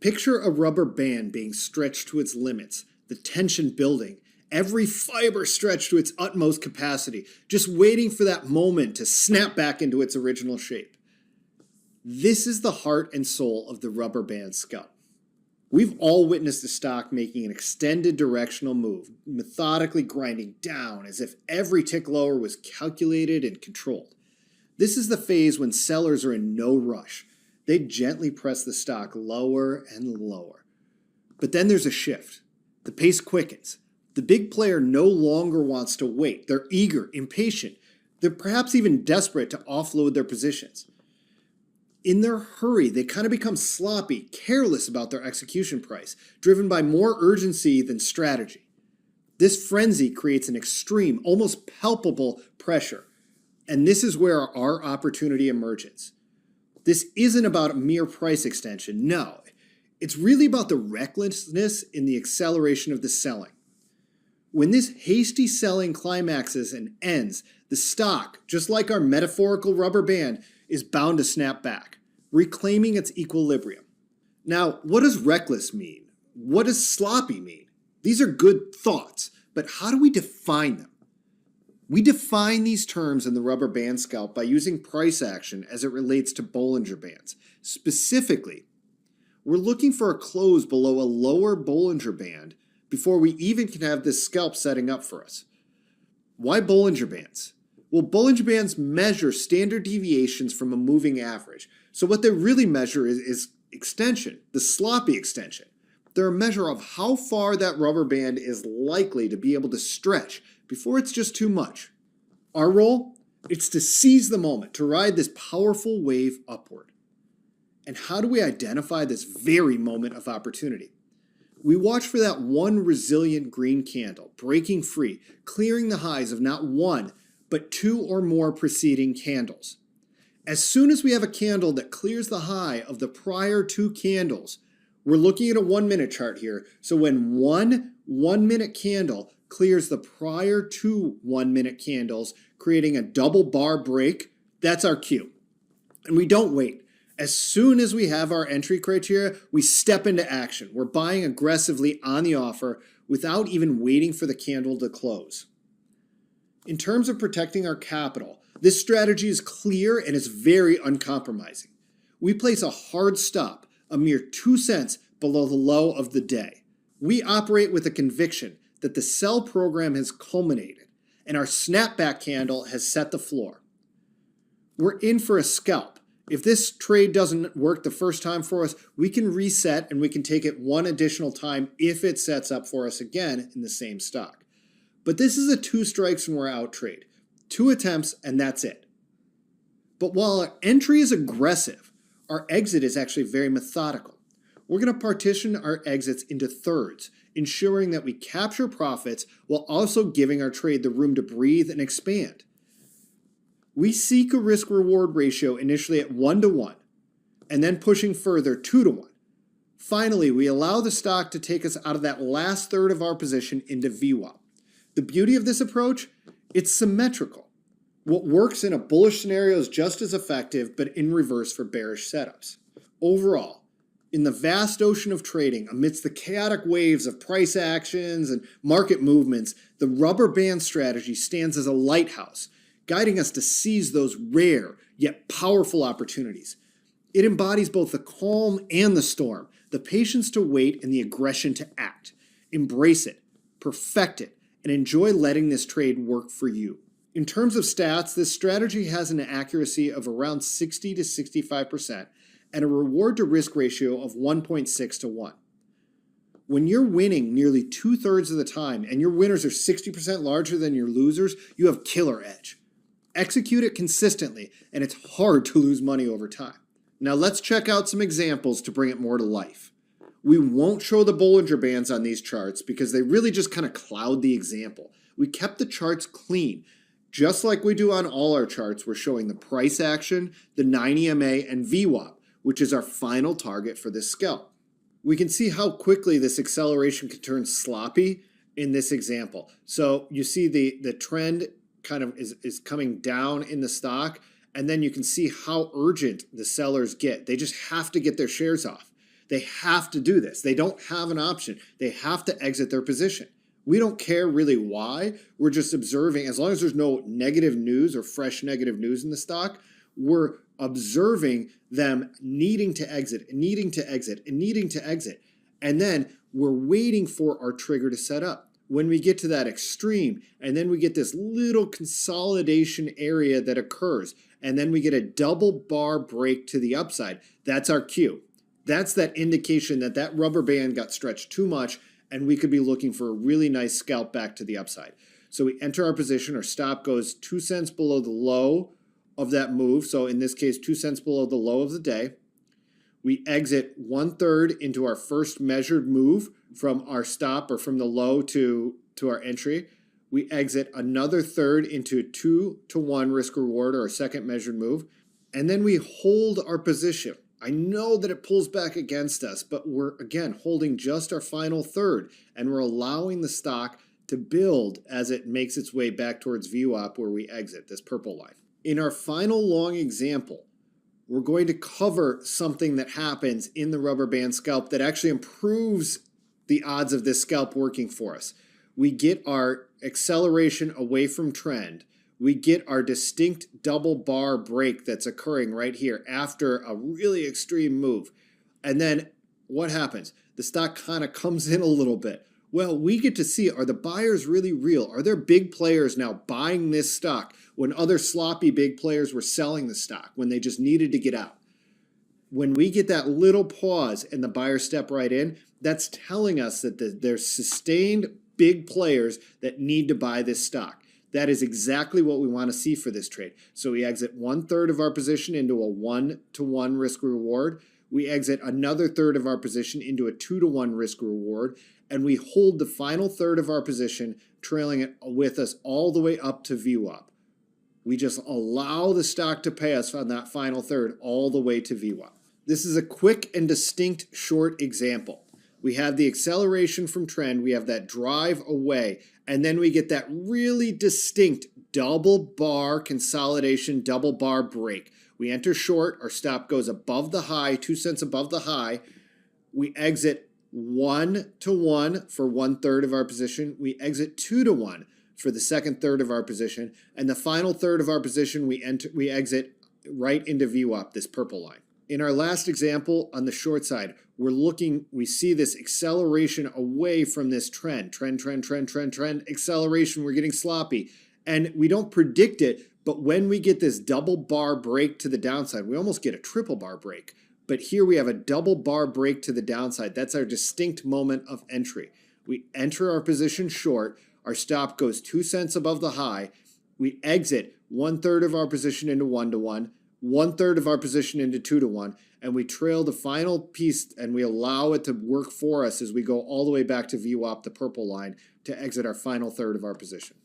Picture a rubber band being stretched to its limits, the tension building, every fiber stretched to its utmost capacity, just waiting for that moment to snap back into its original shape. This is the heart and soul of the RubberBand Scalp. We've all witnessed a stock making an extended directional move, methodically grinding down as if every tick lower was calculated and controlled. This is the phase when sellers are in no rush. They gently press the stock lower and lower. But then there's a shift. The pace quickens. The big player no longer wants to wait. They're eager, impatient. They're perhaps even desperate to offload their positions. In their hurry, they kind of become sloppy, careless about their execution price, driven by more urgency than strategy. This frenzy creates an extreme, almost palpable pressure. And this is where our opportunity emerges. This isn't about a mere price extension, no. It's really about the recklessness in the acceleration of the selling. When this hasty selling climaxes and ends, the stock, just like our metaphorical rubber band, is bound to snap back, reclaiming its equilibrium. Now, what does reckless mean? What does sloppy mean? These are good thoughts, but how do we define them? We define these terms in the RubberBand Scalp by using price action as it relates to Bollinger Bands. Specifically, we're looking for a close below a lower Bollinger Band before we even can have this scalp setting up for us. Why Bollinger Bands? Well, Bollinger Bands measure standard deviations from a moving average. So what they really measure is extension, the sloppy extension. They're a measure of how far that rubber band is likely to be able to stretch before it's just too much. Our role? It's to seize the moment, to ride this powerful wave upward. And how do we identify this very moment of opportunity? We watch for that one resilient green candle, breaking free, clearing the highs of not one, but two or more preceding candles. As soon as we have a candle that clears the high of the prior two candles, we're looking at a 1 minute chart here. So when one 1 minute candle clears the prior two 1 minute candles, creating a double bar break, that's our cue. And we don't wait. As soon as we have our entry criteria, we step into action. We're buying aggressively on the offer without even waiting for the candle to close. In terms of protecting our capital, this strategy is clear and it's very uncompromising. We place a hard stop, a mere 2 cents below the low of the day. We operate with a conviction that the sell program has culminated and our snapback candle has set the floor. We're in for a scalp. If this trade doesn't work the first time for us, we can reset and we can take it one additional time if it sets up for us again in the same stock. But this is a 2 strikes and we're out trade. 2 attempts and that's it. But while our entry is aggressive, our exit is actually very methodical. We're going to partition our exits into thirds, ensuring that we capture profits while also giving our trade the room to breathe and expand. We seek a risk-reward ratio initially at 1-to-1, and then pushing further 2-to-1. Finally, we allow the stock to take us out of that last third of our position into VWAP. The beauty of this approach, it's symmetrical. What works in a bullish scenario is just as effective, but in reverse for bearish setups. Overall, in the vast ocean of trading, amidst the chaotic waves of price actions and market movements, the rubber band strategy stands as a lighthouse, guiding us to seize those rare yet powerful opportunities. It embodies both the calm and the storm, the patience to wait and the aggression to act. Embrace it, perfect it, and enjoy letting this trade work for you. In terms of stats, this strategy has an accuracy of around 60 to 65% and a reward to risk ratio of 1.6 to 1. When you're winning nearly 2/3 of the time and your winners are 60% larger than your losers, you have killer edge. Execute it consistently, and it's hard to lose money over time. Now let's check out some examples to bring it more to life. We won't show the Bollinger Bands on these charts because they really just kind of cloud the example. We kept the charts clean. Just like we do on all our charts, we're showing the price action, the 9 EMA, and VWAP, which is our final target for this scalp. We can see how quickly this acceleration can turn sloppy in this example. So you see the trend kind of is coming down in the stock, and then you can see how urgent the sellers get. They just have to get their shares off. They have to do this. They don't have an option. They have to exit their position. We don't care really why. We're just observing. As long as there's no negative news or fresh negative news in the stock, we're observing them needing to exit, needing to exit, and needing to exit. And then we're waiting for our trigger to set up. When we get to that extreme, and then we get this little consolidation area that occurs, and then we get a double bar break to the upside, that's our cue. That's that indication that that rubber band got stretched too much, and we could be looking for a really nice scalp back to the upside. So we enter our position. Our stop goes 2 cents below the low of that move. So in this case, 2 cents below the low of the day. We exit 1/3 into our first measured move from our stop or from the low to our entry. We exit another third into 2-to-1 risk reward, or a second measured move. And then we hold our position. I know that it pulls back against us, but we're, again, holding just our final third, and we're allowing the stock to build as it makes its way back towards VWAP, where we exit this purple line. In our final long example, we're going to cover something that happens in the rubber band scalp that actually improves the odds of this scalp working for us. We get our acceleration away from trend. We get our distinct double bar break that's occurring right here after a really extreme move. And then what happens? The stock kind of comes in a little bit. Well, we get to see, are the buyers really real? Are there big players now buying this stock when other sloppy big players were selling the stock, when they just needed to get out? When we get that little pause and the buyers step right in, that's telling us that there's sustained big players that need to buy this stock. That is exactly what we want to see for this trade. So we exit 1/3 of our position into a 1-to-1 risk reward. We exit another third of our position into a 2-to-1 risk reward. And we hold the final third of our position, trailing it with us all the way up to VWAP. We just allow the stock to pay us on that final third all the way to VWAP. This is a quick and distinct short example. We have the acceleration from trend, we have that drive away, and then we get that really distinct double bar consolidation, double bar break. We enter short, our stop goes above the high, 2 cents above the high. We exit 1-to-1 for 1/3 of our position. We exit 2-to-1 for the second third of our position. And the final third of our position, we exit right into VWAP, this purple line. In our last example on the short side, we see this acceleration away from this trend, acceleration, we're getting sloppy. And we don't predict it, but when we get this double bar break to the downside, we almost get a triple bar break. But here we have a double bar break to the downside. That's our distinct moment of entry. We enter our position short, our stop goes 2 cents above the high, we exit 1/3 of our position into 1-to-1, 1/3 of our position into 2-to-1, and we trail the final piece and we allow it to work for us as we go all the way back to VWAP, the purple line, to exit our final third of our position.